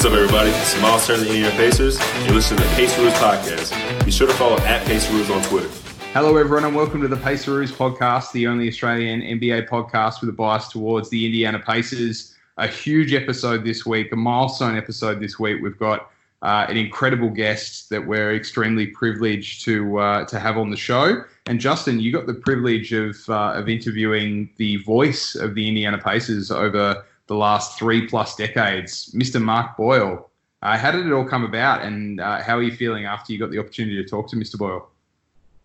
What's up, everybody? This is Myles Turner, the Indiana Pacers. You're listening to the Paceroos Podcast. Be sure to follow @Paceroos on Twitter. Hello, everyone, and welcome to the Paceroos Podcast, the only Australian NBA podcast with a bias towards the Indiana Pacers. A huge episode this week, a milestone episode this week. We've got an incredible guest that we're extremely privileged to have on the show. And Justin, you got the privilege of interviewing the voice of the Indiana Pacers over the last 3+ decades, Mr. Mark Boyle. How did it all come about, and how are you feeling after you got the opportunity to talk to Mr. Boyle?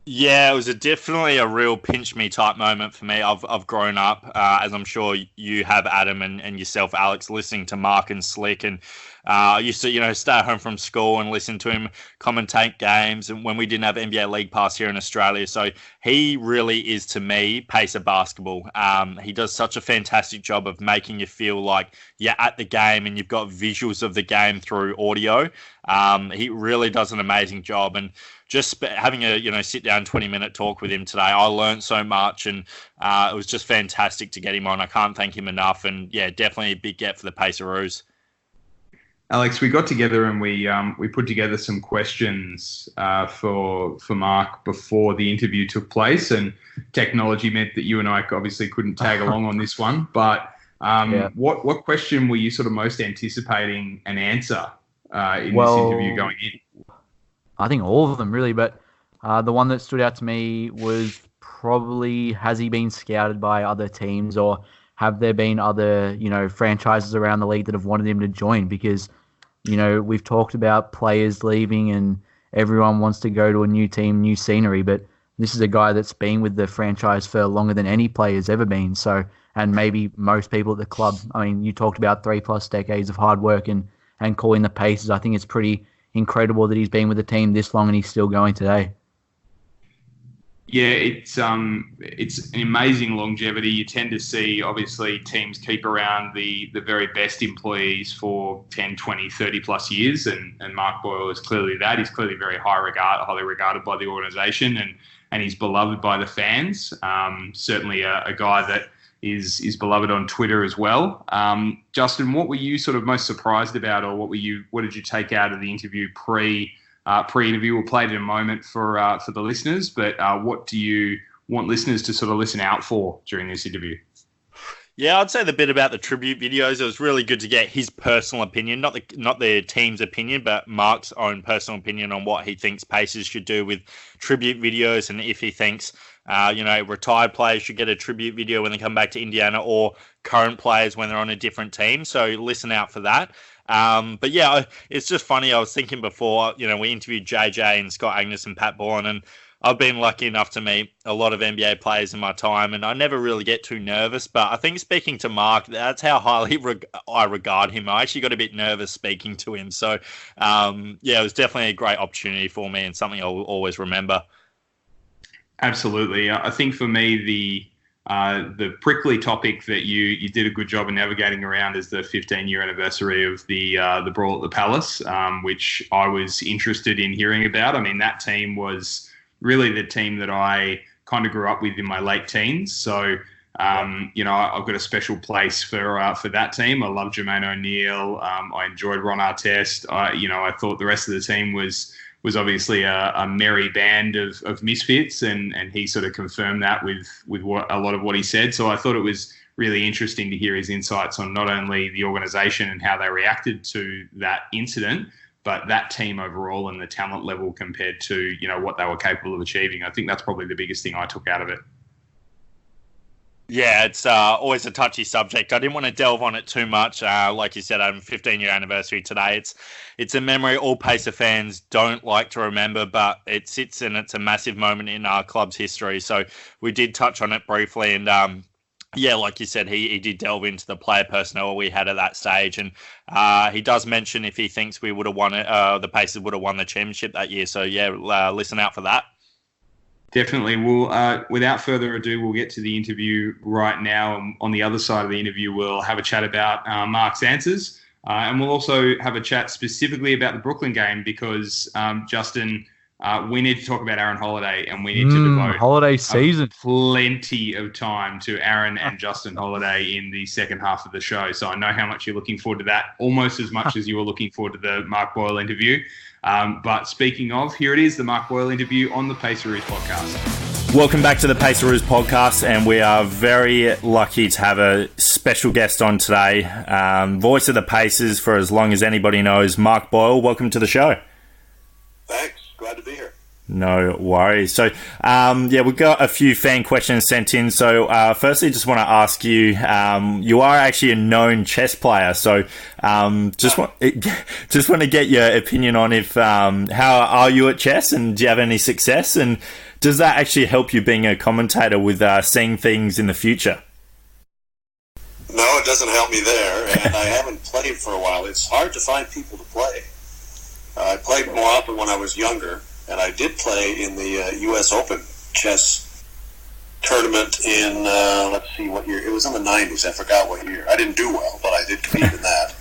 Yeah, it was definitely a real pinch me type moment for me. I've grown up, as I'm sure you have, Adam, and yourself, Alex, listening to Mark and Slick, and I used to, stay home from school and listen to him commentate games, and when we didn't have NBA League Pass here in Australia. So he really is, to me, Pacer basketball. He does such a fantastic job of making you feel like you're at the game and you've got visuals of the game through audio. He really does an amazing job, and just having a sit down 20-minute talk with him today, I learned so much, and it was just fantastic to get him on. I can't thank him enough, and yeah, definitely a big get for the Paceroos. Alex, we got together and we put together some questions for Mark before the interview took place, and technology meant that you and I obviously couldn't tag along on this one. But what question were you sort of most anticipating an answer in this interview going in? I think all of them, really, but the one that stood out to me was probably, has he been scouted by other teams, or have there been other, franchises around the league that have wanted him to join? Because, we've talked about players leaving and everyone wants to go to a new team, new scenery, but this is a guy that's been with the franchise for longer than any player's ever been. So, and maybe most people at the club. I mean, you talked about 3+ decades of hard work and calling the Pacers. I think it's pretty incredible that he's been with the team this long and he's still going today. Yeah, it's an amazing longevity. You tend to see, obviously, teams keep around the very best employees for 10, 20, 30+ years, and Mark Boyle is clearly that. He's clearly very highly regarded by the organisation, and he's beloved by the fans. Certainly a guy that is beloved on Twitter as well. Justin, what were you sort of most surprised about, or what did you take out of the interview pre-interview? We'll play it in a moment for the listeners, but what do you want listeners to sort of listen out for during this interview? Yeah, I'd say the bit about the tribute videos, it was really good to get his personal opinion, not the team's opinion, but Mark's own personal opinion on what he thinks Pacers should do with tribute videos, and if he thinks retired players should get a tribute video when they come back to Indiana, or current players when they're on a different team. So listen out for that. But yeah, it's just funny. I was thinking before, we interviewed JJ and Scott Agnes and Pat Bourne, and I've been lucky enough to meet a lot of NBA players in my time, and I never really get too nervous. But I think speaking to Mark, that's how highly I regard him. I actually got a bit nervous speaking to him. So it was definitely a great opportunity for me, and something I'll always remember. Absolutely. I think for me, the prickly topic that you did a good job of navigating around is the 15-year anniversary of the Brawl at the Palace, which I was interested in hearing about. I mean, that team was really the team that I kind of grew up with in my late teens. So, I've got a special place for that team. I love Jermaine O'Neal. I enjoyed Ron Artest. I thought the rest of the team was obviously a merry band of misfits, and he sort of confirmed that with a lot of what he said. So I thought it was really interesting to hear his insights on not only the organisation and how they reacted to that incident, but that team overall and the talent level compared to what they were capable of achieving. I think that's probably the biggest thing I took out of it. Yeah, it's always a touchy subject. I didn't want to delve on it too much. Like you said, 15-year anniversary today. It's a memory all Pacer fans don't like to remember, but it sits and it's a massive moment in our club's history. So we did touch on it briefly, and like you said, he did delve into the player personnel we had at that stage, and he does mention if he thinks we would have won it, the Pacers would have won the championship that year. So listen out for that. Definitely. We'll, without further ado, we'll get to the interview right now. And on the other side of the interview, we'll have a chat about Mark's answers. And we'll also have a chat specifically about the Brooklyn game because, Justin, we need to talk about Aaron Holiday, and we need to devote holiday season plenty of time to Aaron and Justin Holiday in the second half of the show. So I know how much you're looking forward to that, almost as much as you were looking forward to the Mark Boyle interview. But speaking of, here it is, the Mark Boyle interview on the Paceroos Podcast. Welcome back to the Paceroos Podcast, and we are very lucky to have a special guest on today. Voice of the Pacers for as long as anybody knows, Mark Boyle. Welcome to the show. Thanks. Glad to be here. No worries. So, we've got a few fan questions sent in. So, firstly, just want to ask you, you are actually a known chess player. So, just want to get your opinion on how are you at chess, and do you have any success? And does that actually help you being a commentator with seeing things in the future? No, it doesn't help me there, and I haven't played for a while. It's hard to find people to play. I played more often when I was younger, and I did play in the U.S. Open chess tournament in, let's see what year. It was in the 90s. I forgot what year. I didn't do well, but I did compete in that.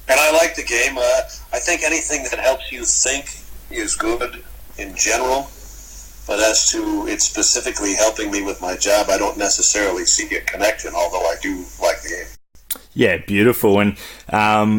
And I like the game. I think anything that helps you think is good in general, but as to it specifically helping me with my job, I don't necessarily see a connection, although I do like the game. Yeah, beautiful. And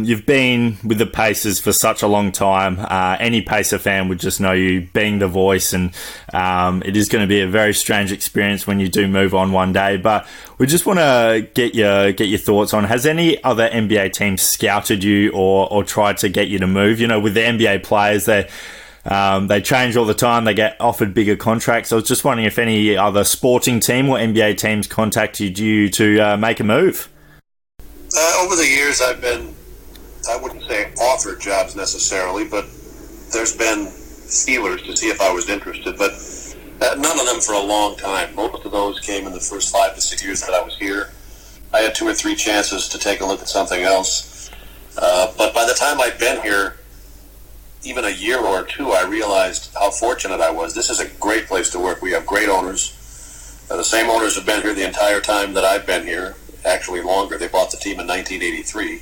you've been with the Pacers for such a long time. Any Pacer fan would just know you being the voice, and it is going to be a very strange experience when you do move on one day. But we just want to get your thoughts on, has any other NBA team scouted you or tried to get you to move? You know, with the NBA players, they change all the time. They get offered bigger contracts. I was just wondering if any other sporting team or NBA teams contacted you to make a move. Over the years, I've been, I wouldn't say offered jobs necessarily, but there's been feelers to see if I was interested, but none of them for a long time. Most of those came in the first 5 to 6 years that I was here. I had 2 or 3 chances to take a look at something else. But by the time I'd been here, even a year or 2, I realized how fortunate I was. This is a great place to work. We have great owners. The same owners have been here the entire time that I've been here. Actually longer. They bought the team in 1983,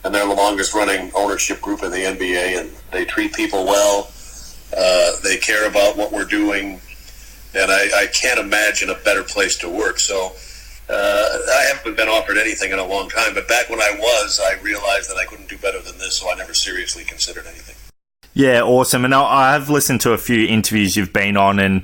and they're the longest running ownership group in the NBA, and they treat people well. They care about what we're doing, and I can't imagine a better place to work. So I haven't been offered anything in a long time, but back when I realized that I couldn't do better than this, so I never seriously considered anything. Yeah, awesome. And I have listened to a few interviews you've been on, and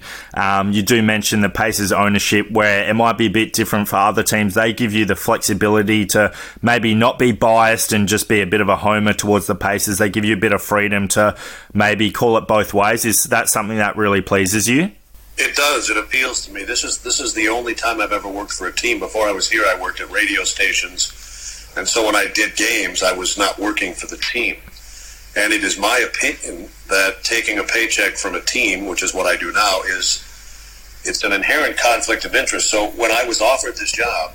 you do mention the Pacers ownership, where it might be a bit different for other teams. They give you the flexibility to maybe not be biased and just be a bit of a homer towards the Pacers. They give you a bit of freedom to maybe call it both ways. Is that something that really pleases you? It does. It appeals to me. This is the only time I've ever worked for a team. Before I was here, I worked at radio stations, and so when I did games, I was not working for the team. And it is my opinion that taking a paycheck from a team, which is what I do now, it's an inherent conflict of interest. So when I was offered this job,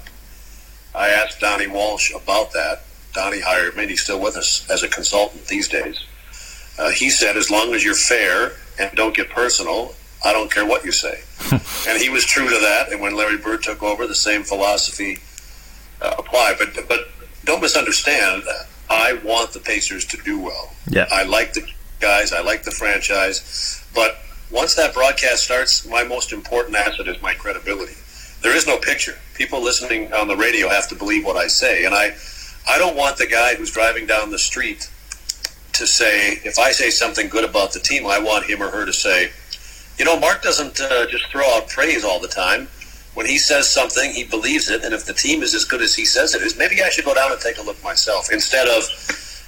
I asked Donnie Walsh about that. Donnie hired me, and he's still with us as a consultant these days. He said, as long as you're fair and don't get personal, I don't care what you say. And he was true to that. And when Larry Bird took over, the same philosophy applied. But don't misunderstand, I want the Pacers to do well. Yeah. I like the guys. I like the franchise. But once that broadcast starts, my most important asset is my credibility. There is no picture. People listening on the radio have to believe what I say. And I don't want the guy who's driving down the street to say, if I say something good about the team, I want him or her to say, you know, Mark doesn't just throw out praise all the time. When he says something, he believes it, and if the team is as good as he says it is, maybe I should go down and take a look myself, instead of,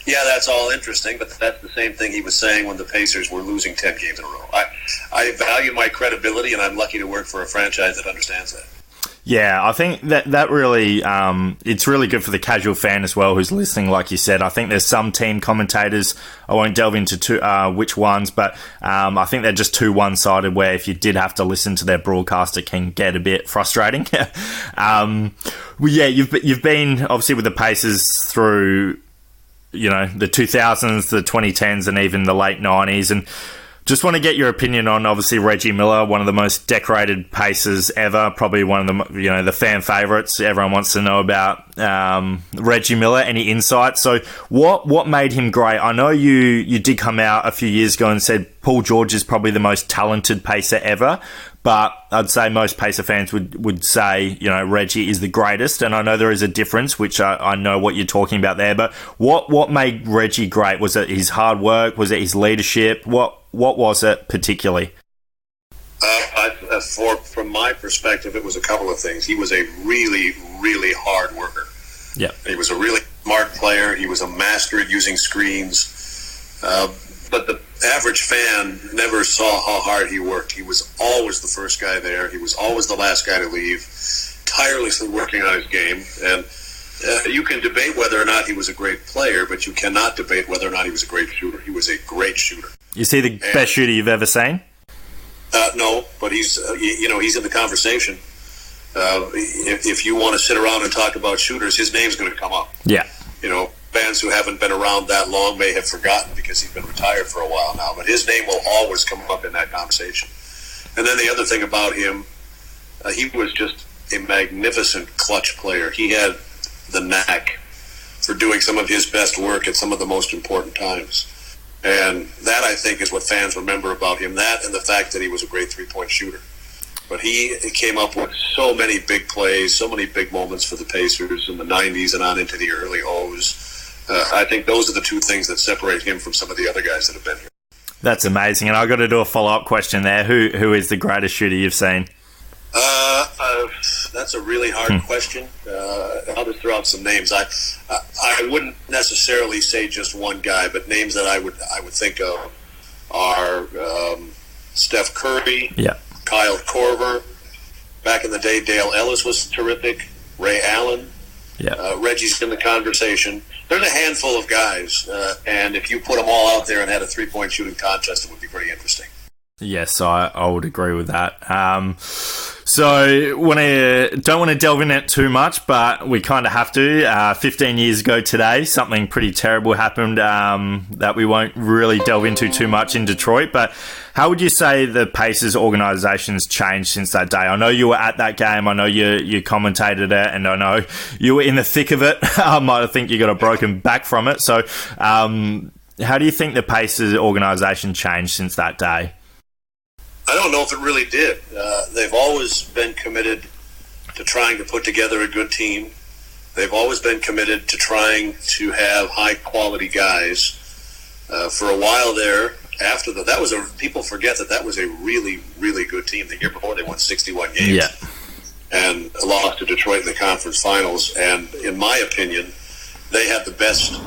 yeah, that's all interesting, but that's the same thing he was saying when the Pacers were losing 10 games in a row. I value my credibility, and I'm lucky to work for a franchise that understands that. Yeah, I think that really, it's really good for the casual fan as well who's listening, like you said. I think there's some team commentators, I won't delve into which ones, but I think they're just too one-sided, where if you did have to listen to their broadcast, it can get a bit frustrating. You've been, obviously, with the Pacers through, you know, the 2000s, the 2010s, and even the late 90s, and Just want to get your opinion on, obviously, Reggie Miller, one of the most decorated Pacers ever, probably one of the fan favourites. Everyone wants to know about Reggie Miller. Any insights? So what made him great? I know you did come out a few years ago and said Paul George is probably the most talented Pacer ever, but I'd say most Pacer fans would say, Reggie is the greatest, and I know there is a difference, which I know what you're talking about there, but what made Reggie great? Was it his hard work? Was it his leadership? What was it particularly? From my perspective, it was a couple of things. He was a really, really hard worker. Yeah, he was a really smart player. He was a master at using screens. But the average fan never saw how hard he worked. He was always the first guy there. He was always the last guy to leave, tirelessly working on his game. And you can debate whether or not he was a great player, but you cannot debate whether or not he was a great shooter. He was a great shooter. Is he the best shooter you've ever seen? No, but he's he's in the conversation. If you want to sit around and talk about shooters, his name's going to come up. Yeah. Fans who haven't been around that long may have forgotten because he's been retired for a while now, but his name will always come up in that conversation. And then the other thing about him, he was just a magnificent clutch player. He had the knack for doing some of his best work at some of the most important times. And that, I think, is what fans remember about him, that and the fact that he was a great three-point shooter. But he came up with so many big plays, so many big moments for the Pacers in the 90s and on into the early O's. I think those are the two things that separate him from some of the other guys that have been here. That's amazing. And I've got to do a follow-up question there. Who is the greatest shooter you've seen? That's a really hard question. I'll just throw out some names. I wouldn't necessarily say just one guy, but names that I would think of are Steph Curry, Kyle Korver. Back in the day, Dale Ellis was terrific. Ray Allen. Reggie's in the conversation. There's a handful of guys, and if you put them all out there and had a three-point shooting contest, it would be pretty interesting. Yes, I would agree with that. So don't want to delve in it too much, but we kind of have to. 15 years ago today, something pretty terrible happened that we won't really delve into too much in Detroit. But how would you say the Pacers organization's changed since that day? I know you were at that game. I know you commentated it, and I know you were in the thick of it. I think you got a broken back from it. So how do you think the Pacers organization changed since that day? I don't know if it really did. They've always been committed to trying to put together a good team. They've always been committed to trying to have high-quality guys. For a while there, after people forget that was a really, really good team. The year before, they won 61 games and lost to Detroit in the conference finals. And in my opinion, they had the best.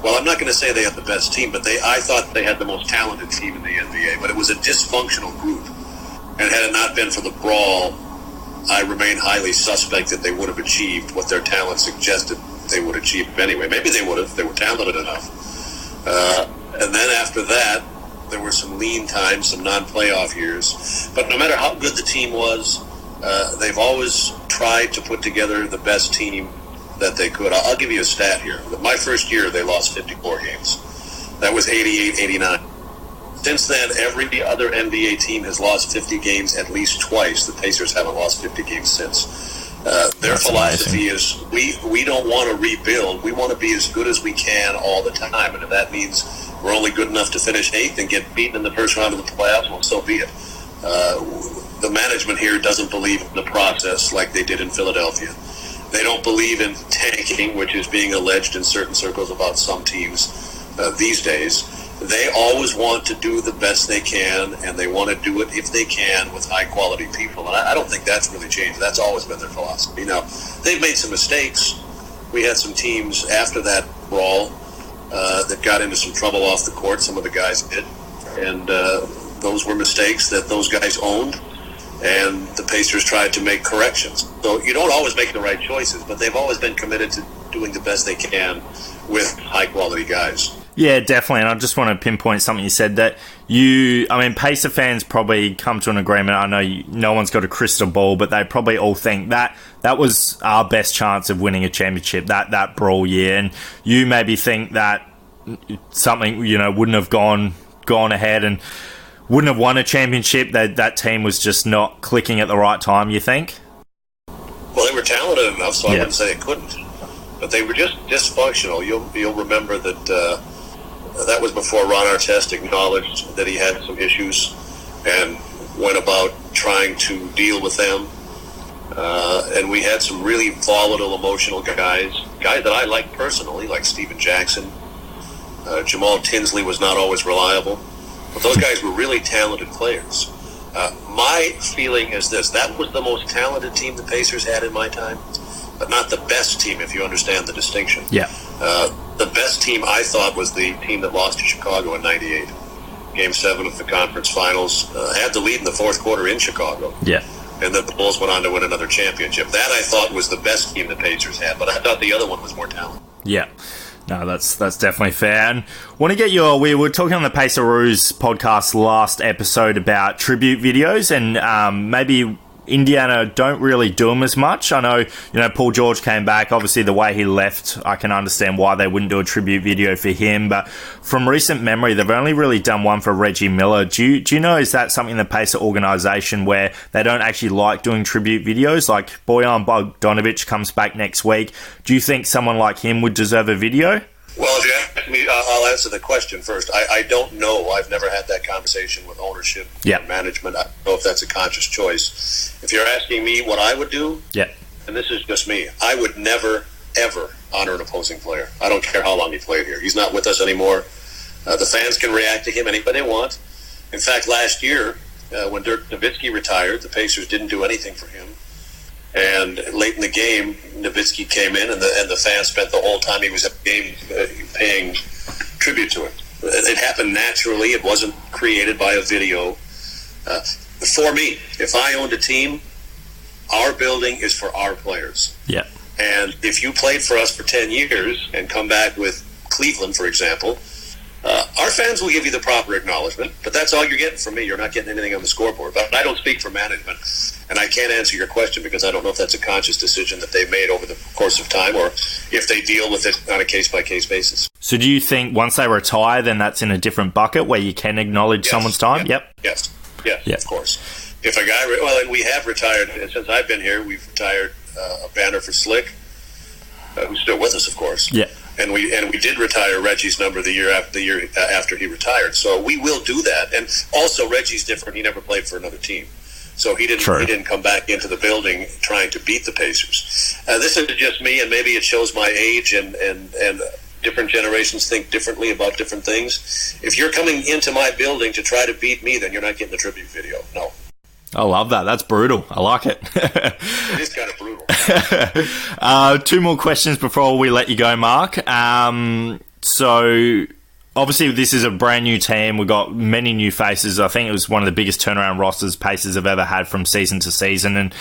Well, I'm not going to say they had the best team, but I thought they had the most talented team in the NBA. But it was a dysfunctional group. And had it not been for the brawl, I remain highly suspect that they would have achieved what their talent suggested they would achieve anyway. Maybe they would have. They were talented enough. And then after that, there were some lean times, some non-playoff years. But no matter how good the team was, they've always tried to put together the best team that they could. I'll give you a stat here. My first year, they lost 54 games. That was 88-89. Since then, every other NBA team has lost 50 games at least twice. The Pacers haven't lost 50 games since. Their philosophy is we don't want to rebuild. We want to be as good as we can all the time. And if that means we're only good enough to finish eighth and get beaten in the first round of the playoffs, well, so be it. The management here doesn't believe in the process like they did in Philadelphia. They don't believe in tanking, which is being alleged in certain circles about some teams these days. They always want to do the best they can, and they want to do it if they can with high-quality people. And I don't think that's really changed. That's always been their philosophy. Now, they've made some mistakes. We had some teams after that brawl that got into some trouble off the court. Some of the guys did. And those were mistakes that those guys owned. And the Pacers tried to make corrections. So you don't always make the right choices, but they've always been committed to doing the best they can with high-quality guys. Yeah, definitely. And I just want to pinpoint something you said that Pacer fans probably come to an agreement. I know no one's got a crystal ball, but they probably all think that was our best chance of winning a championship, that brawl year. And you maybe think that something, wouldn't have gone gone ahead and wouldn't have won a championship, that team was just not clicking at the right time, you think? Well, they were talented enough, so I wouldn't say it couldn't. But they were just dysfunctional. You'll remember that that was before Ron Artest acknowledged that he had some issues and went about trying to deal with them. And we had some really volatile, emotional guys that I liked personally, like Steven Jackson. Jamal Tinsley was not always reliable. But those guys were really talented players. My feeling is this: that was the most talented team the Pacers had in my time, but not the best team, if you understand the distinction. Yeah. The best team, I thought, was the team that lost to Chicago in '98. Game 7 of the conference finals. Had the lead in the fourth quarter in Chicago. Yeah. And then the Bulls went on to win another championship. That, I thought, was the best team the Pacers had, but I thought the other one was more talented. Yeah. No, that's definitely fair. And want to get we were talking on the Paceroos podcast last episode about tribute videos, and maybe Indiana don't really do them as much. I know, Paul George came back. Obviously, the way he left, I can understand why they wouldn't do a tribute video for him. But from recent memory, they've only really done one for Reggie Miller. Do you know, is that something in the Pacer organization where they don't actually like doing tribute videos? Like Bojan Bogdanovic comes back next week. Do you think someone like him would deserve a video? Well, if you ask me, I'll answer the question first. I don't know. I've never had that conversation with ownership or management. I don't know if that's a conscious choice. If you're asking me what I would do, and this is just me, I would never, ever honor an opposing player. I don't care how long he played here. He's not with us anymore. The fans can react to him any way they want. In fact, last year, when Dirk Nowitzki retired, the Pacers didn't do anything for him. And late in the game, Nowitzki came in, and the fans spent the whole time he was at the game paying tribute to him. It happened naturally. It wasn't created by a video. For me, if I owned a team, our building is for our players. Yeah. And if you played for us for 10 years and come back with Cleveland, for example, our fans will give you the proper acknowledgement, but that's all you're getting from me. You're not getting anything on the scoreboard. But I don't speak for management, and I can't answer your question because I don't know if that's a conscious decision that they've made over the course of time or if they deal with it on a case-by-case basis. So do you think once they retire, then that's in a different bucket where you can acknowledge someone's time? Yes, of course. If a guy, and we have retired, since I've been here, we've retired a banner for Slick, who's still with us, of course. Yeah. And we did retire Reggie's number the year after he retired. So we will do that. And also Reggie's different. He never played for another team, so he didn't come back into the building trying to beat the Pacers. This is just me, and maybe it shows my age and different generations think differently about different things. If you're coming into my building to try to beat me, then you're not getting the tribute video. No. I love that. That's brutal. I like it. It is kind of brutal. Two more questions before we let you go, Mark. So obviously this is a brand new team. We've got many new faces. I think it was one of the biggest turnaround rosters Pacers have ever had from season to season. And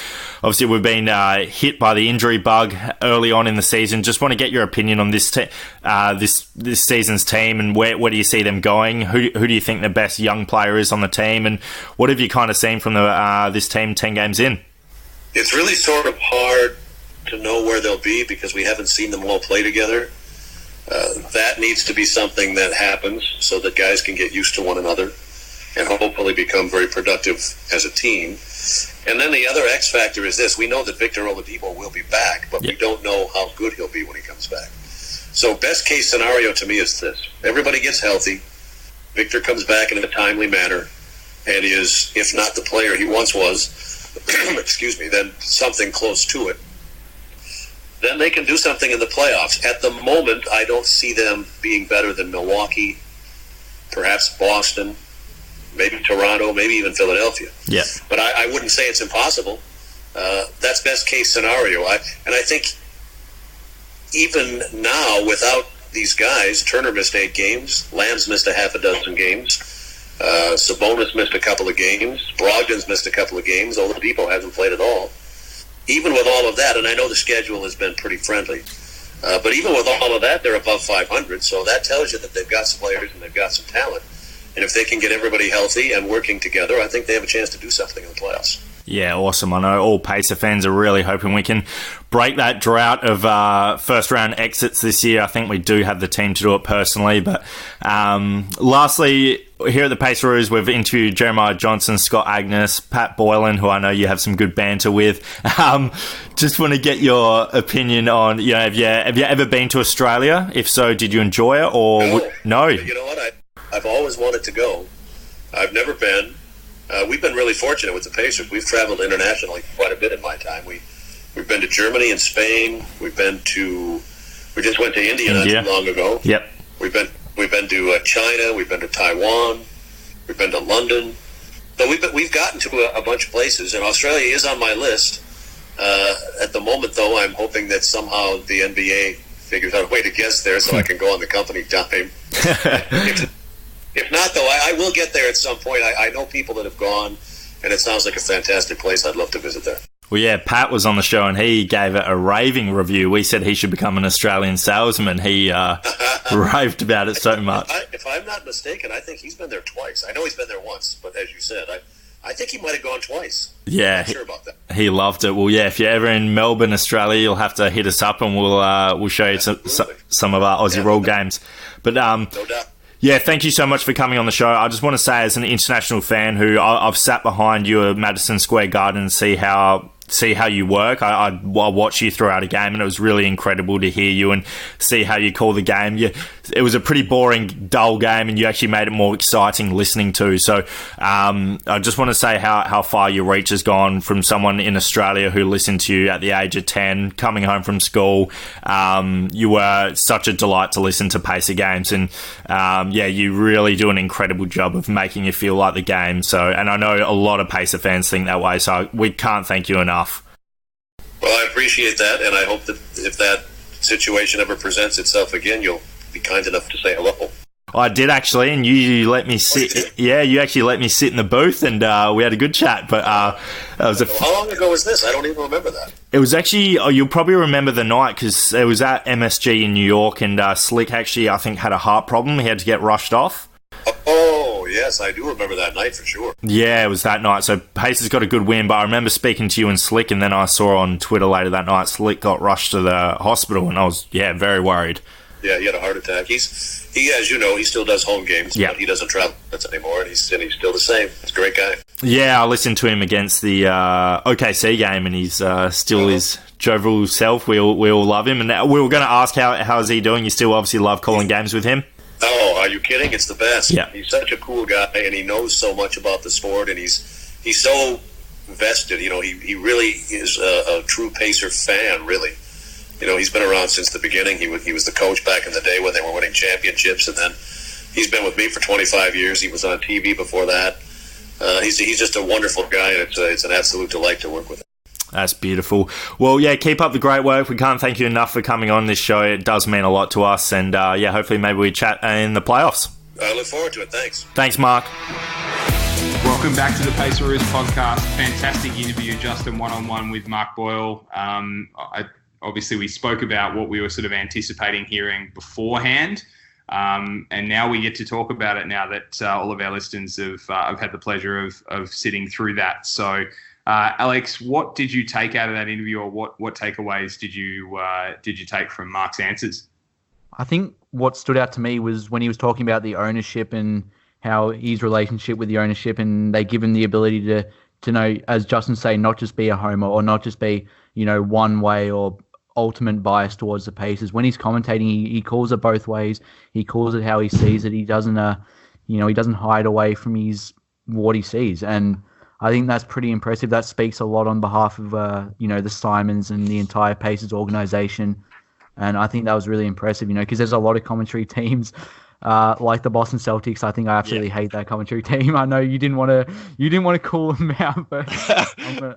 obviously we've been hit by the injury bug early on in the season. Just want to get your opinion on this this season's team, and where do you see them going? Who do you think the best young player is on the team, and what have you kind of seen from this team 10 games in? It's really sort of hard to know where they'll be because we haven't seen them all play together. That needs to be something that happens so that guys can get used to one another and hopefully become very productive as a team. And then the other X factor is this. We know that Victor Oladipo will be back, but we don't know how good he'll be when he comes back. So best case scenario to me is this. Everybody gets healthy. Victor comes back in a timely manner and is, if not the player he once was, excuse me, then something close to it. Then they can do something in the playoffs. At the moment, I don't see them being better than Milwaukee, perhaps Boston, maybe Toronto, maybe even Philadelphia. Yeah. But I wouldn't say it's impossible. That's best case scenario. And I think even now, without these guys, Turner missed 8 games, Lamb's missed a half a dozen games, Sabonis missed a couple of games, Brogdon's missed a couple of games, Oladipo hasn't played at all. Even with all of that, and I know the schedule has been pretty friendly, but even with all of that, they're above 500, so that tells you that they've got some players and they've got some talent. And if they can get everybody healthy and working together, I think they have a chance to do something in the playoffs. Yeah, awesome. I know all Pacer fans are really hoping we can break that drought of first-round exits this year. I think we do have the team to do it personally. But lastly, here at the Paceroos, we've interviewed Jeremiah Johnson, Scott Agnes, Pat Boylan, who I know you have some good banter with. Just want to get your opinion on, have you ever been to Australia? If so, did you enjoy it or no? You know what? I've always wanted to go. I've never been. We've been really fortunate with the Pacers. We've traveled internationally quite a bit in my time. We've been to Germany and Spain. We just went to India not too long ago. Yep. We've been to China. We've been to Taiwan. We've been to London. So we've gotten to a bunch of places, and Australia is on my list. At the moment, though, I'm hoping that somehow the NBA figures out a way to get there so I can go on the company dime. If not, though, I will get there at some point. I know people that have gone, and it sounds like a fantastic place. I'd love to visit there. Well, yeah, Pat was on the show, and he gave it a raving review. We said he should become an Australian salesman. He raved about it so much. If I'm not mistaken, I think he's been there twice. I know he's been there once, but as you said, I think he might have gone twice. Yeah, I'm not sure about that. He loved it. Well, yeah, if you're ever in Melbourne, Australia, you'll have to hit us up, and we'll show you some of our Aussie Rule games. But no doubt. Yeah, thank you so much for coming on the show. I just want to say, as an international fan who I've sat behind you at Madison Square Garden and see how you work. I watch you throughout a game, and it was really incredible to hear you and see how you call the game. It was a pretty boring, dull game, and you actually made it more exciting listening to. So I just want to say how far your reach has gone from someone in Australia who listened to you at the age of 10, coming home from school. You were such a delight to listen to Pacer games, and you really do an incredible job of making you feel like the game. So, and I know a lot of Pacer fans think that way, so we can't thank you enough. Well, I appreciate that, and I hope that if that situation ever presents itself again, you'll be kind enough to say hello. I did actually, and you let me sit. Yeah, you actually let me sit in the booth, and we had a good chat. But that was how long ago was this? I don't even remember that. It was actually. You'll probably remember the night because it was at MSG in New York, and Slick actually, I think, had a heart problem. He had to get rushed off. Oh, yes, I do remember that night for sure. Yeah, it was that night. So Pacers got a good win, but I remember speaking to you and Slick, and then I saw on Twitter later that night Slick got rushed to the hospital, and I was, very worried. Yeah, he had a heart attack. He, as you know, he still does home games, but he doesn't travel anymore, and he's still the same. He's a great guy. Yeah, I listened to him against the OKC game, and he's still his jovial self. We all love him, and we were going to ask how is he doing. You still obviously love calling games with him? Oh, are you kidding? It's the best. Yeah. He's such a cool guy, and he knows so much about the sport, and he's so vested. He really is a true Pacer fan, really. He's been around since the beginning. He was the coach back in the day when they were winning championships, and then he's been with me for 25 years. He was on TV before that. He's just a wonderful guy, and it's an absolute delight to work with him. That's beautiful. Well, keep up the great work. We can't thank you enough for coming on this show. It does mean a lot to us. And, hopefully maybe we chat in the playoffs. I look forward to it. Thanks. Thanks, Mark. Welcome back to the Paceroos Podcast. Fantastic interview, Justin, one-on-one with Mark Boyle. Obviously, we spoke about what we were sort of anticipating hearing beforehand. And now we get to talk about it now that all of our listeners have had the pleasure of sitting through that. So, Alex, what did you take out of that interview, or what takeaways did you take from Mark's answers? I think what stood out to me was when he was talking about the ownership and how his relationship with the ownership, and they give him the ability to know, as Justin say, not just be a homer or not just be one way or ultimate bias towards the Pacers. When he's commentating, he calls it both ways. He calls it how he sees it. He doesn't he doesn't hide away from what he sees, and I think that's pretty impressive. That speaks a lot on behalf of, the Simons and the entire Pacers organization. And I think that was really impressive, because there's a lot of commentary teams like the Boston Celtics. I think I absolutely hate that commentary team. I know you didn't want to call them out, but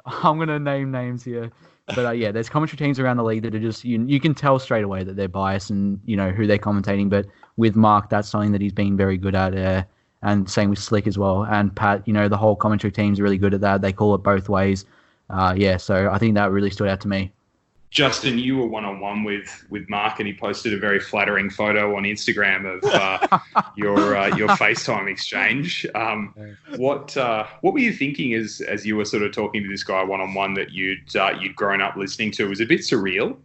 I'm gonna name names here. But there's commentary teams around the league that are just you can tell straight away that they're biased and who they're commentating. But with Mark, that's something that he's been very good at. And same with Slick as well. And Pat, the whole commentary team's really good at that. They call it both ways. So I think that really stood out to me. Justin, you were one-on-one with Mark, and he posted a very flattering photo on Instagram of your FaceTime exchange. What were you thinking as you were sort of talking to this guy one-on-one that you'd grown up listening to? It was a bit surreal.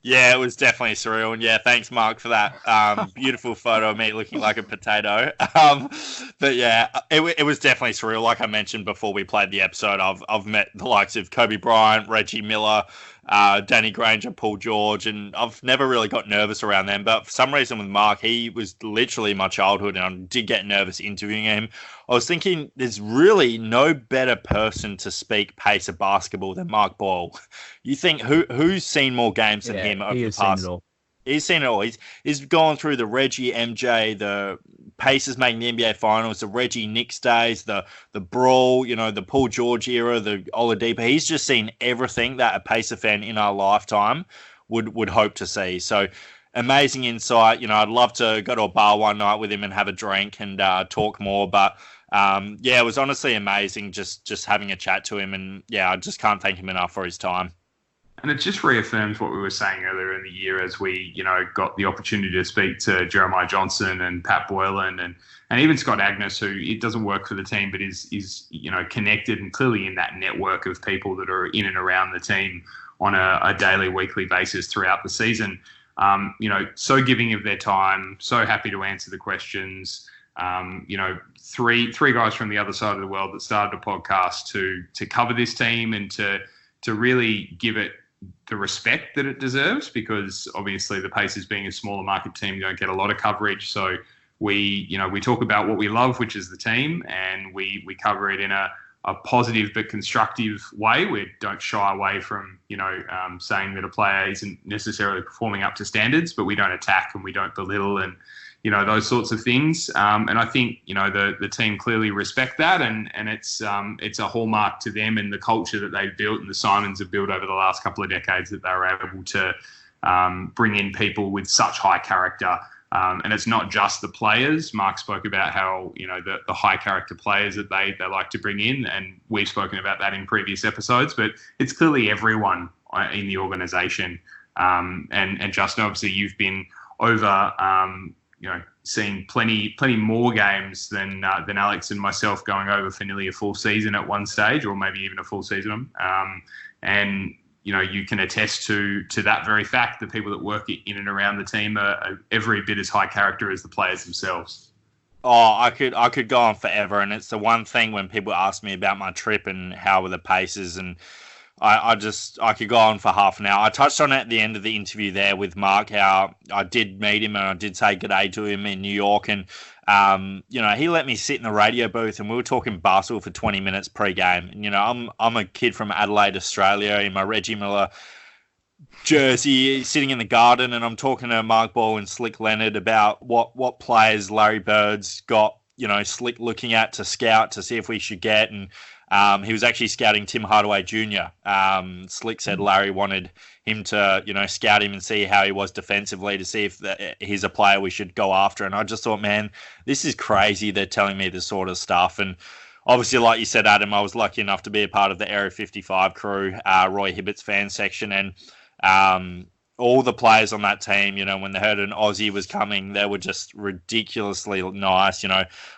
Yeah, it was definitely surreal. And yeah, thanks, Mark, for that beautiful photo of me looking like a potato. But yeah, it was definitely surreal. Like I mentioned before we played the episode, I've met the likes of Kobe Bryant, Reggie Miller, Danny Granger, Paul George, and I've never really got nervous around them. But for some reason with Mark, he was literally my childhood, and I did get nervous interviewing him. I was thinking there's really no better person to speak pace of basketball than Mark Boyle. You think who's seen more games than him over the past? He's seen it all. He's gone through the Reggie, MJ, the Pacers making the NBA Finals, the Reggie Knicks days, the Brawl, the Paul George era, the Oladipo. He's just seen everything that a Pacer fan in our lifetime would hope to see. So amazing insight. I'd love to go to a bar one night with him and have a drink and talk more. But it was honestly amazing just having a chat to him. And yeah, I just can't thank him enough for his time. And it just reaffirms what we were saying earlier in the year as we, got the opportunity to speak to Jeremiah Johnson and Pat Boylan and even Scott Agnes, who it doesn't work for the team, but is connected and clearly in that network of people that are in and around the team on a daily, weekly basis throughout the season. So giving of their time, so happy to answer the questions. Three guys from the other side of the world that started a podcast to cover this team and to really give it the respect that it deserves, because obviously the Pacers being a smaller market team don't get a lot of coverage. So we talk about what we love, which is the team, and we cover it in a positive but constructive way. We don't shy away from, saying that a player isn't necessarily performing up to standards, but we don't attack and we don't belittle and, those sorts of things. And I think, the team clearly respect that, and it's a hallmark to them and the culture that they've built and the Simons have built over the last couple of decades that they were able to bring in people with such high character. And it's not just the players. Mark spoke about how, the high character players that they like to bring in, and we've spoken about that in previous episodes, but it's clearly everyone in the organisation. And Justin, obviously you've been over, seeing plenty more games than Alex and myself, going over for nearly a full season at one stage, or maybe even a full season. And you can attest to that very fact. The people that work in and around the team are every bit as high character as the players themselves. Oh, I could go on forever, and it's the one thing when people ask me about my trip and how were the Pacers, and I could go on for half an hour. I touched on it at the end of the interview there with Mark, how I did meet him and I did say good day to him in New York. And, he let me sit in the radio booth and we were talking basketball for 20 minutes pre-game. And, I'm a kid from Adelaide, Australia, in my Reggie Miller jersey, sitting in the garden, and I'm talking to Mark Boyle and Slick Leonard about what players Larry Bird's got, Slick looking at to scout to see if we should get. And he was actually scouting Tim Hardaway Jr. Slick said Larry wanted him to, scout him and see how he was defensively to see if he's a player we should go after. And I just thought, man, this is crazy. They're telling me this sort of stuff. And obviously, like you said, Adam, I was lucky enough to be a part of the Area 55 crew, Roy Hibbert's fan section. And all the players on that team, when they heard an Aussie was coming, they were just ridiculously nice.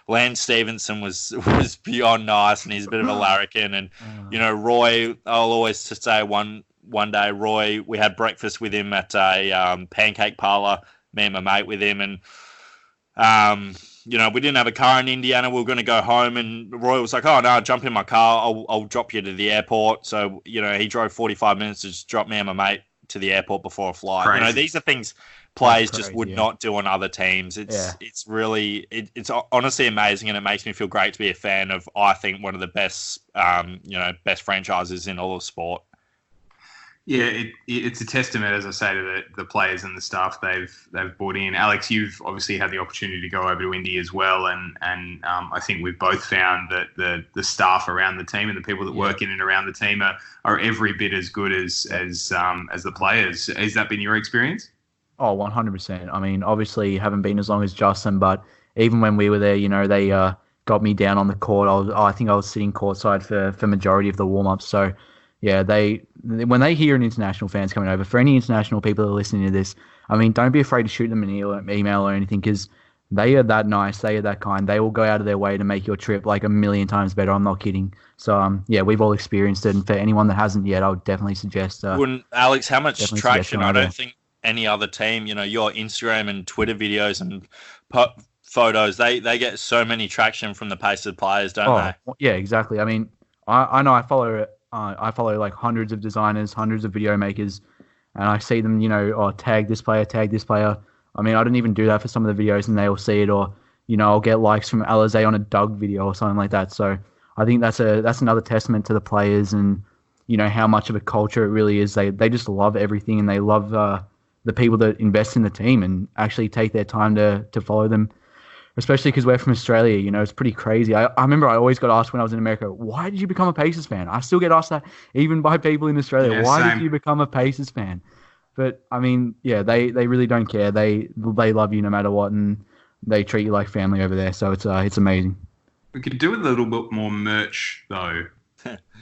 Lance Stevenson was beyond nice, and he's a bit of a larrikin. And, Roy, I'll always say one day, Roy, we had breakfast with him at a pancake parlor, me and my mate with him. And, we didn't have a car in Indiana. We were going to go home, and Roy was like, oh, no, jump in my car. I'll drop you to the airport. So, he drove 45 minutes to just drop me and my mate to the airport before a flight. Crazy. These are things players just would not do on other teams. It's really it's honestly amazing, and it makes me feel great to be a fan of, I think, one of the best best franchises in all of sport. Yeah, it's a testament, as I say, to the players and the staff they've brought in. Alex, you've obviously had the opportunity to go over to Indy as well, and I think we've both found that the staff around the team and the people that work in and around the team are every bit as good as the players. Has that been your experience? Oh, 100%. I mean, obviously, haven't been as long as Justin, but even when we were there, they got me down on the court. I think I was sitting courtside for majority of the warm-ups. So, yeah, when they hear an international fans coming over, for any international people that are listening to this, I mean, don't be afraid to shoot them an email or anything, because they are that nice, they are that kind. They will go out of their way to make your trip like a million times better. I'm not kidding. So yeah, we've all experienced it, and for anyone that hasn't yet, I would definitely suggest. Alex, how much traction? I don't think any other team, your Instagram and Twitter videos and photos, they get so many traction from the Pacers players, don't they? Yeah, exactly. I mean, I know I follow like hundreds of designers, hundreds of video makers, and I see them, tag this player, tag this player. I mean, I don't even do that for some of the videos, and they'll see it, or I'll get likes from Alizé on a Doug video or something like that. So I think that's another testament to the players, and how much of a culture it really is. They just love everything, and they love the people that invest in the team and actually take their time to follow them. Especially because we're from Australia, it's pretty crazy. I remember I always got asked when I was in America, why did you become a Pacers fan? I still get asked that even by people in Australia. Yeah, why did you become a Pacers fan? But I mean, yeah, they really don't care. They love you no matter what, and they treat you like family over there. So it's amazing. We could do a little bit more merch though.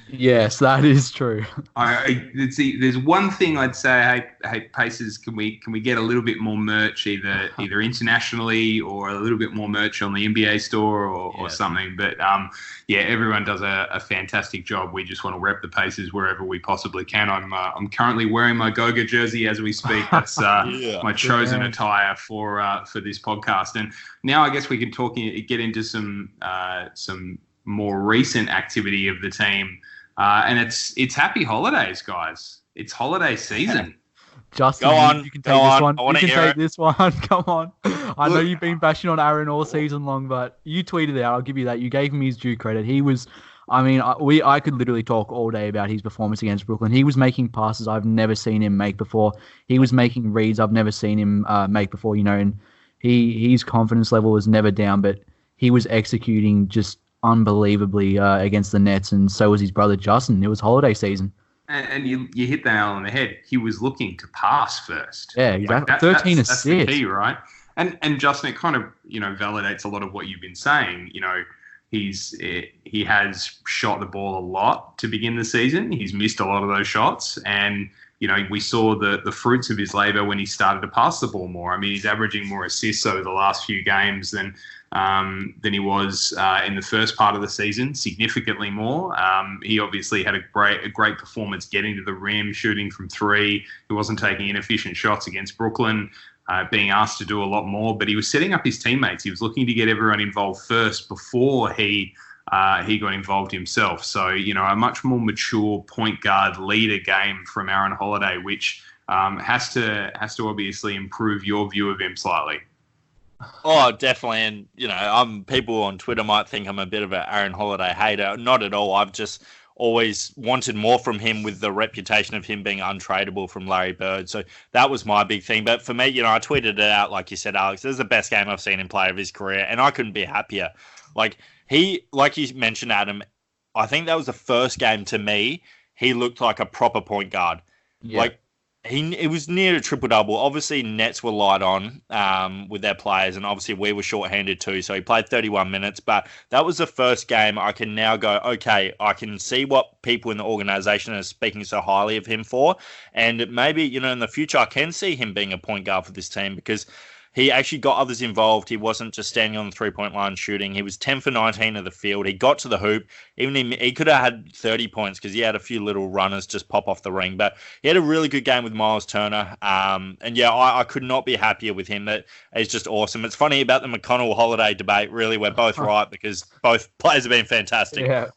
Yes, that is true. There's one thing I'd say, hey Pacers, can we get a little bit more merch, either internationally or a little bit more merch on the NBA store or something. But everyone does a fantastic job. We just want to rep the Pacers wherever we possibly can. I'm currently wearing my Goga jersey as we speak. That's my chosen attire for this podcast. And now I guess we can get into some more recent activity of the team. And it's happy holidays, guys. It's holiday season. Justin, you can take this one. You can take this one. Come on. I know you've been bashing on Aaron all season long, but you tweeted out. I'll give you that. You gave him his due credit. He was, I could literally talk all day about his performance against Brooklyn. He was making passes I've never seen him make before. He was making reads I've never seen him make before, and his confidence level was never down, but he was executing just unbelievably against the Nets, and so was his brother Justin. It was holiday season. And you hit the nail on the head. He was looking to pass first. Yeah, exactly. 13 assists. That's the key, right? And Justin, it kind of validates a lot of what you've been saying. He has shot the ball a lot to begin the season. He's missed a lot of those shots, and we saw the fruits of his labor when he started to pass the ball more. I mean, he's averaging more assists over the last few games than he was in the first part of the season, significantly more. He obviously had a great performance getting to the rim, shooting from three. He wasn't taking inefficient shots against Brooklyn, being asked to do a lot more, but he was setting up his teammates. He was looking to get everyone involved first before he got involved himself. So, a much more mature point guard leader game from Aaron Holiday, which has to obviously improve your view of him slightly. Oh, definitely. And, people on Twitter might think I'm a bit of an Aaron Holiday hater. Not at all. I've just always wanted more from him, with the reputation of him being untradeable from Larry Bird. So that was my big thing. But for me, I tweeted it out, like you said, Alex. This is the best game I've seen him play of his career, and I couldn't be happier. Like you mentioned, Adam, I think that was the first game to me he looked like a proper point guard. Yeah. It was near a triple-double. Obviously, Nets were light on with their players, and obviously we were short-handed too, so he played 31 minutes. But that was the first game I can now go, okay, I can see what people in the organization are speaking so highly of him for, and maybe, in the future I can see him being a point guard for this team, because he actually got others involved. He wasn't just standing on the three-point line shooting. He was 10 for 19 of the field. He got to the hoop. Even he could have had 30 points because he had a few little runners just pop off the ring. But he had a really good game with Myles Turner. I could not be happier with him. That is just awesome. It's funny about the McConnell-Holiday debate. Really, we're both right, because both players have been fantastic. Yeah.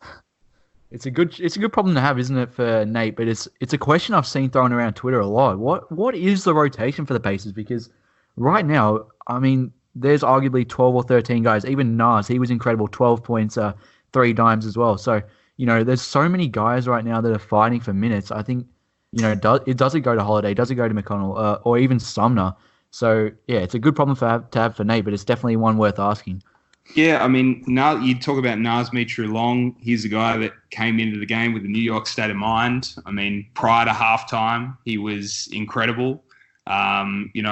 It's a good problem to have, isn't it, for Nate? But it's a question I've seen thrown around Twitter a lot. What is the rotation for the Pacers? Because right now, I mean, there's arguably 12 or 13 guys. Even Nas, he was incredible, 12 points, 3 dimes as well. So, there's so many guys right now that are fighting for minutes. I think, does it go to Holiday? Does it go to McConnell? Or even Sumner? So, yeah, it's a good problem to have for Nate, but it's definitely one worth asking. Yeah, I mean, you talk about Nas Long. He's a guy that came into the game with a New York state of mind. I mean, prior to halftime, he was incredible. He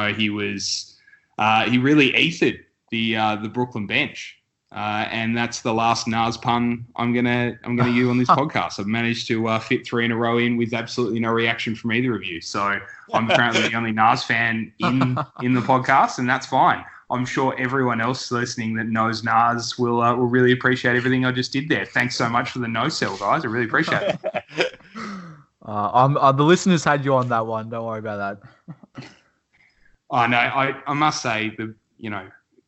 really ethered the Brooklyn bench. And that's the last Nas pun I'm gonna use on this podcast. I've managed to fit 3 in a row in with absolutely no reaction from either of you. So I'm apparently the only Nas fan in the podcast, and that's fine. I'm sure everyone else listening that knows Nas will really appreciate everything I just did there. Thanks so much for the no sell, guys. I really appreciate it. The listeners had you on that one. Don't worry about that. Oh no, I must say the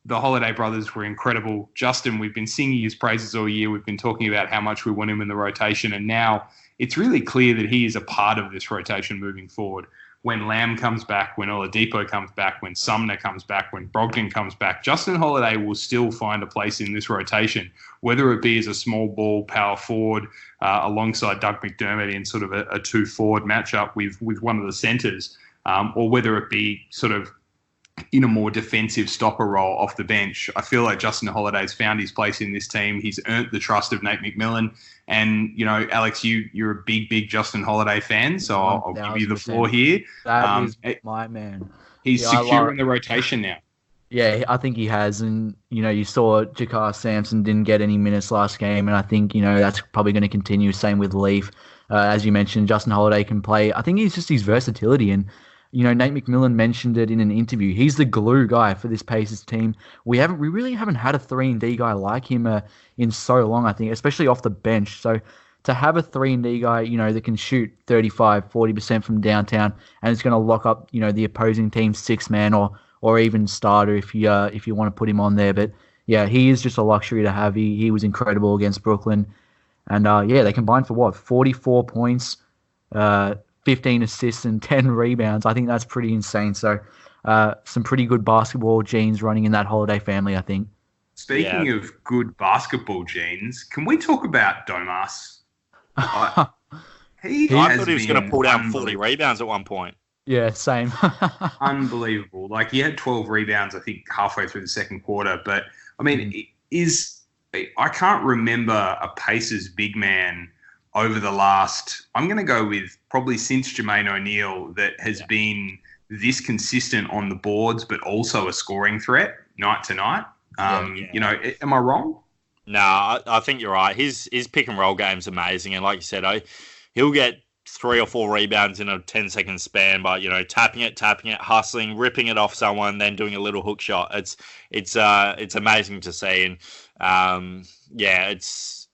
Holiday brothers were incredible. Justin, we've been singing his praises all year. We've been talking about how much we want him in the rotation, and now it's really clear that he is a part of this rotation moving forward. When Lamb comes back, when Oladipo comes back, when Sumner comes back, when Brogdon comes back, Justin Holiday will still find a place in this rotation, whether it be as a small ball power forward alongside Doug McDermott in sort of a 2-forward matchup with one of the centres, or whether it be sort of in a more defensive stopper role off the bench. I feel like Justin Holiday's found his place in this team. He's earned the trust of Nate McMillan. And, Alex, you're a big Justin Holiday fan, so I'll give you the floor here. That is my man. He's secure in the rotation now. Yeah, I think he has. And, you saw Jakar Sampson didn't get any minutes last game, and I think, that's probably going to continue. Same with Leaf. As you mentioned, Justin Holiday can play. I think he's just his versatility, and Nate McMillan mentioned it in an interview. He's the glue guy for this Pacers team. We really haven't had a 3-and-D guy like him in so long, I think, especially off the bench. So to have a 3-and-D guy, that can shoot 35-40% from downtown, and it's going to lock up, the opposing team's 6-man or even starter if you want to put him on there. But yeah, he is just a luxury to have. He was incredible against Brooklyn, and they combined for 44 points. 15 assists and 10 rebounds. I think that's pretty insane. So some pretty good basketball genes running in that Holiday family, I think. Speaking of good basketball genes, can we talk about Domas? I thought he was going to pull down 40 rebounds at one point. Yeah, same. Unbelievable. Like, he had 12 rebounds, I think, halfway through the second quarter. But, I mean, I can't remember a Pacers big man over the last, I'm going to go with probably since Jermaine O'Neal, that has been this consistent on the boards, but also a scoring threat night to night. Am I wrong? No, I think you're right. His pick and roll game's amazing. And like you said, he'll get 3 or 4 rebounds in a 10-second span by, tapping it, hustling, ripping it off someone, then doing a little hook shot. It's amazing to see. And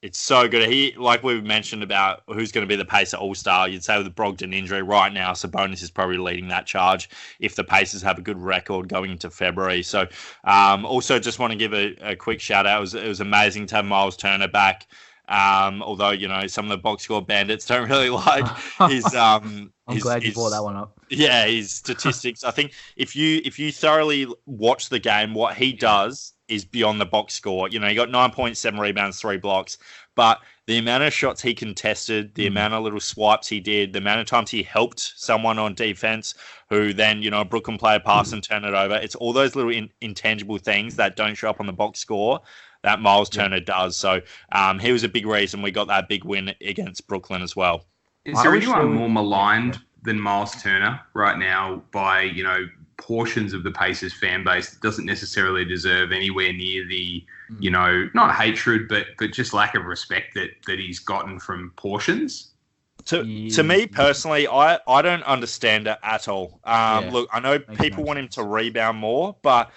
it's so good. He, like we mentioned about who's going to be the Pacer All-Star, you'd say with the Brogdon injury right now, Sabonis is probably leading that charge if the Pacers have a good record going into February. So also just want to give a quick shout out. It was amazing to have Myles Turner back. Although, some of the box score bandits don't really like his I'm glad you brought that one up. Yeah, his statistics. I think if you thoroughly watch the game, what he does is beyond the box score. He got 9.7 rebounds, 3 blocks, but the amount of shots he contested, the amount of little swipes he did, the amount of times he helped someone on defense who then, a Brooklyn player pass and turn it over. It's all those little intangible things that don't show up on the box score that Myles Turner does. So he was a big reason we got that big win against Brooklyn as well. Is there anyone more maligned than Myles Turner right now by, portions of the Pacers fan base that doesn't necessarily deserve anywhere near the, not hatred, but just lack of respect that he's gotten from portions? To me personally, I don't understand it at all. Look, I know people want him to rebound more, but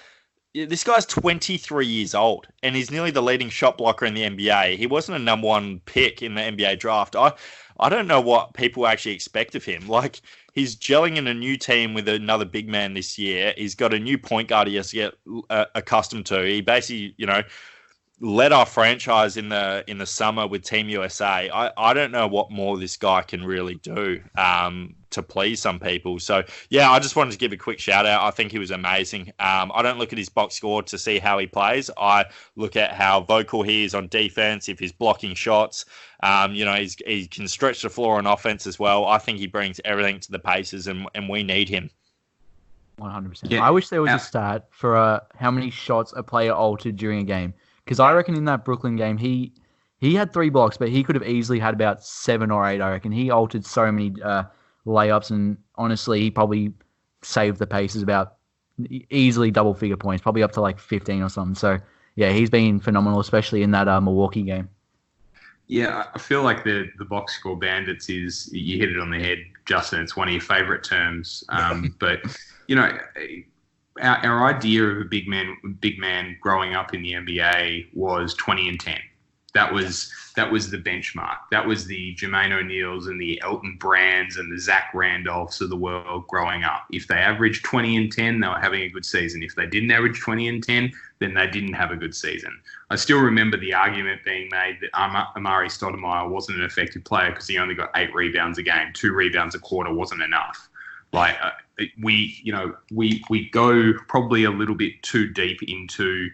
this guy's 23 years old and he's nearly the leading shot blocker in the NBA. He wasn't a number 1 pick in the NBA draft. I don't know what people actually expect of him. Like, he's gelling in a new team with another big man this year. He's got a new point guard he has to get accustomed to. He basically, led our franchise in the summer with Team USA. I don't know what more this guy can really do to please some people. So, yeah, I just wanted to give a quick shout out. I think he was amazing. I don't look at his box score to see how he plays. I look at how vocal he is on defense, if he's blocking shots. He can stretch the floor on offense as well. I think he brings everything to the Pacers, and we need him. 100%. Yeah. I wish there was a stat for how many shots a player altered during a game. Because I reckon in that Brooklyn game, he had 3 blocks, but he could have easily had about 7 or 8, I reckon. He altered so many layups, and honestly, he probably saved the Pacers about easily double-figure points, probably up to like 15 or something. So, yeah, he's been phenomenal, especially in that Milwaukee game. Yeah, I feel like the box score bandits is, you hit it on the head, Justin. It's one of your favourite terms. But, you know, our idea of a big man growing up in the NBA was 20 and 10. That was the benchmark. That was the Jermaine O'Neals and the Elton Brands and the Zach Randolphs of the world growing up. If they averaged 20 and 10, they were having a good season. If they didn't average 20 and 10, then they didn't have a good season. I still remember the argument being made that Amari Stoudemire wasn't an effective player because he only got 8 rebounds a game. 2 rebounds a quarter wasn't enough. Like we go probably a little bit too deep into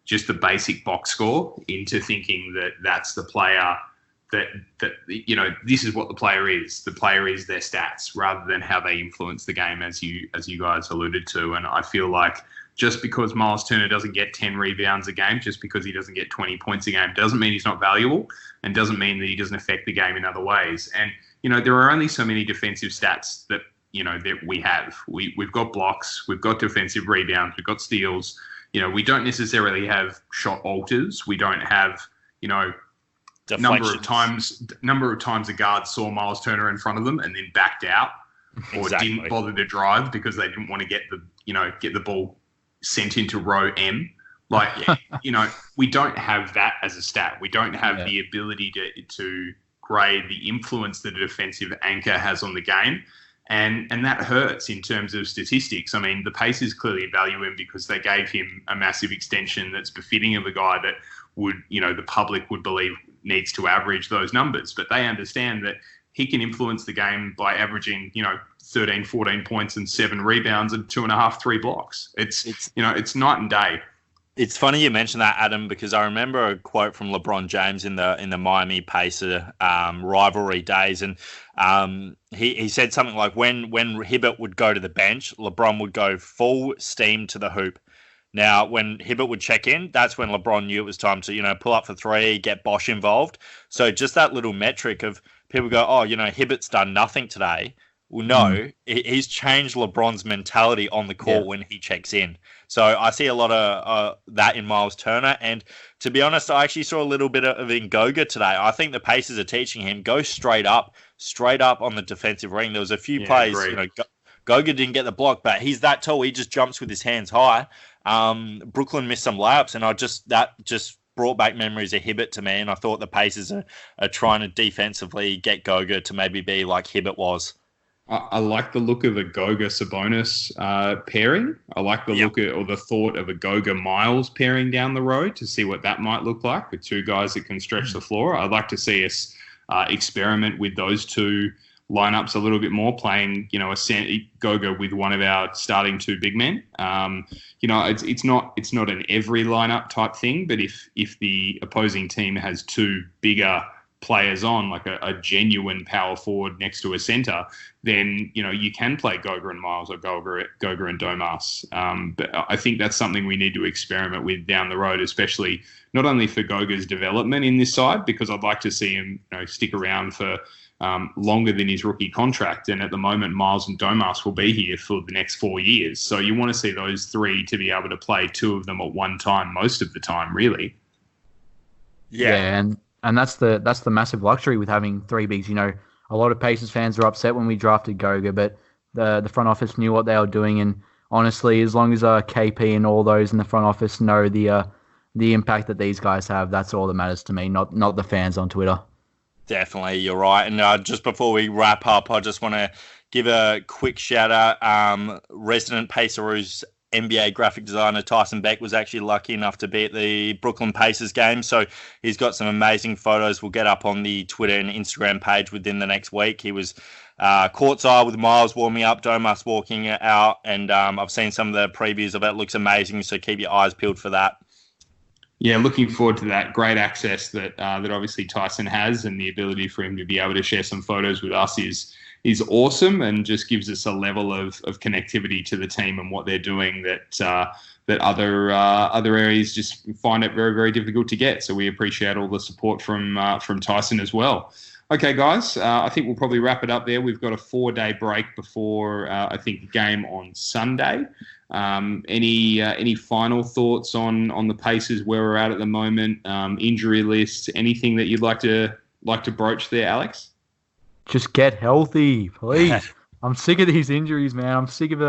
just the basic box score, into thinking that that's the player, that you know, this is what the player is. The player is their stats, rather than how they influence the game, as you guys alluded to. And I feel like just because Myles Turner doesn't get 10 rebounds a game, just because he doesn't get 20 points a game, doesn't mean he's not valuable, and doesn't mean that he doesn't affect the game in other ways. And, you know, there are only so many defensive stats that, you know, that we have. We've got blocks, we've got defensive rebounds, we've got steals. You know, we don't necessarily have shot alters. We don't have, you know, number of times a guard saw Myles Turner in front of them and then backed out, or didn't bother to drive because they didn't want to get the ball sent into row M. Like, you know, we don't have that as a stat. We don't have the ability to grade the influence that a defensive anchor has on the game. And that hurts in terms of statistics. I mean, the Pacers clearly value him because they gave him a massive extension that's befitting of a guy that would, you know, the public would believe needs to average those numbers. But they understand that he can influence the game by averaging, you know, 13, 14 points and 7 rebounds and 2.5, 3 blocks. It's you know, it's night and day. It's funny you mentioned that, Adam, because I remember a quote from LeBron James in the Miami Pacer rivalry days, and he said something like, when Hibbert would go to the bench, LeBron would go full steam to the hoop. Now, when Hibbert would check in, that's when LeBron knew it was time to, you know, pull up for 3, get Bosch involved. So just that little metric of people go, oh, you know, Hibbert's done nothing today. Well, no, he's changed LeBron's mentality on the court when he checks in. So I see a lot of that in Myles Turner. And to be honest, I actually saw a little bit of in Goga today. I think the Pacers are teaching him, go straight up on the defensive ring. There was a few plays, you know, Goga didn't get the block, but he's that tall. He just jumps with his hands high. Brooklyn missed some layups, and that just brought back memories of Hibbert to me. And I thought the Pacers are trying to defensively get Goga to maybe be like Hibbert was. I like the look of a Goga-Sabonis pairing. I like the look or the thought of a Goga-Myles pairing down the road to see what that might look like with 2 guys that can stretch the floor. I'd like to see us experiment with those 2 lineups a little bit more, playing, you know, a Goga with one of our starting 2 big men. You know, it's not an every lineup type thing, but if the opposing team has 2 bigger players on, like a genuine power forward next to a center, then, you know, you can play Goga and Myles or Goga and Domas. But I think that's something we need to experiment with down the road, especially not only for Goga's development in this side, because I'd like to see him, you know, stick around for longer than his rookie contract. And at the moment, Myles and Domas will be here for the next 4 years. So you want to see those 3 to be able to play 2 of them at one time, most of the time, really. Yeah, and that's the massive luxury with having 3 bigs. You know, a lot of Pacers fans are upset when we drafted Goga, but the front office knew what they were doing. And honestly, as long as KP and all those in the front office know the impact that these guys have, that's all that matters to me, not the fans on Twitter. Definitely, you're right. And just before we wrap up, I just want to give a quick shout out. Resident Paceroos NBA graphic designer Tyson Beck was actually lucky enough to be at the Brooklyn Pacers game. So he's got some amazing photos we'll get up on the Twitter and Instagram page within the next week. He was courtside with Myles warming up, Domas walking out, and I've seen some of the previews of it. It looks amazing, so keep your eyes peeled for that. Yeah, looking forward to that. Great access that obviously Tyson has, and the ability for him to be able to share some photos with us is awesome, and just gives us a level of connectivity to the team and what they're doing that other areas just find it very, very difficult to get. So we appreciate all the support from Tyson as well. Okay, guys, I think we'll probably wrap it up there. We've got a 4-day break before, I think, the game on Sunday. Any final thoughts on the Pacers, where we're at the moment, injury lists, anything that you'd like to broach there, Alex? Just get healthy, please. I'm sick of these injuries, man. I'm sick of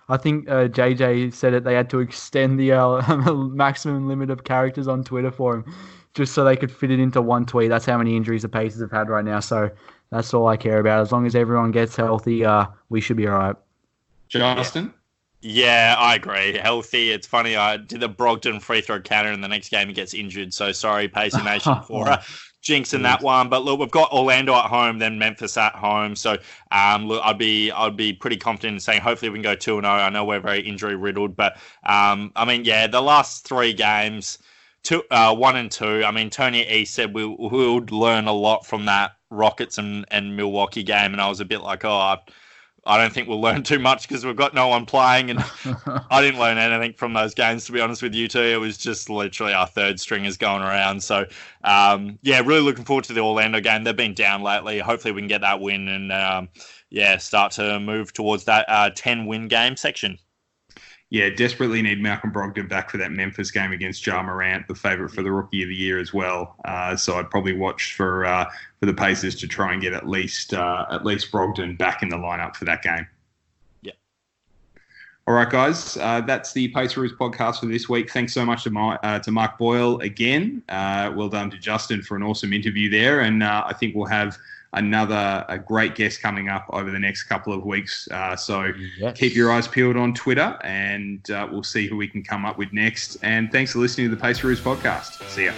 I think JJ said it. They had to extend the maximum limit of characters on Twitter for him, just so they could fit it into one tweet. That's how many injuries the Pacers have had right now. So that's all I care about. As long as everyone gets healthy, we should be all right. Justin? Yeah, I agree. Healthy. It's funny. I did the Brogdon free throw counter in the next game. He gets injured. So sorry, Pacer Nation, for jinxing that one. But look, we've got Orlando at home, then Memphis at home. So look, I'd be pretty confident in saying hopefully we can go 2-0. I know we're very injury riddled, but I mean, yeah, the last 3 games, 1 and 2. I mean, Tony E said we would learn a lot from that Rockets and Milwaukee game, and I was a bit like, I don't think we'll learn too much because we've got no one playing, and I didn't learn anything from those games, to be honest with you two. It was just literally our third stringers going around. So, yeah, really looking forward to the Orlando game. They've been down lately. Hopefully we can get that win and, start to move towards that 10-win game section. Yeah, desperately need Malcolm Brogdon back for that Memphis game against Ja Morant, the favourite for the Rookie of the Year as well. So I'd probably watch for the Pacers to try and get at least Brogdon back in the lineup for that game. Yeah. All right, guys, that's the Paceroos podcast for this week. Thanks so much to Mark Boyle again. Well done to Justin for an awesome interview there, and I think we'll have a great guest coming up over the next couple of weeks. So keep your eyes peeled on Twitter, and we'll see who we can come up with next. And thanks for listening to the Paceroos podcast. See ya.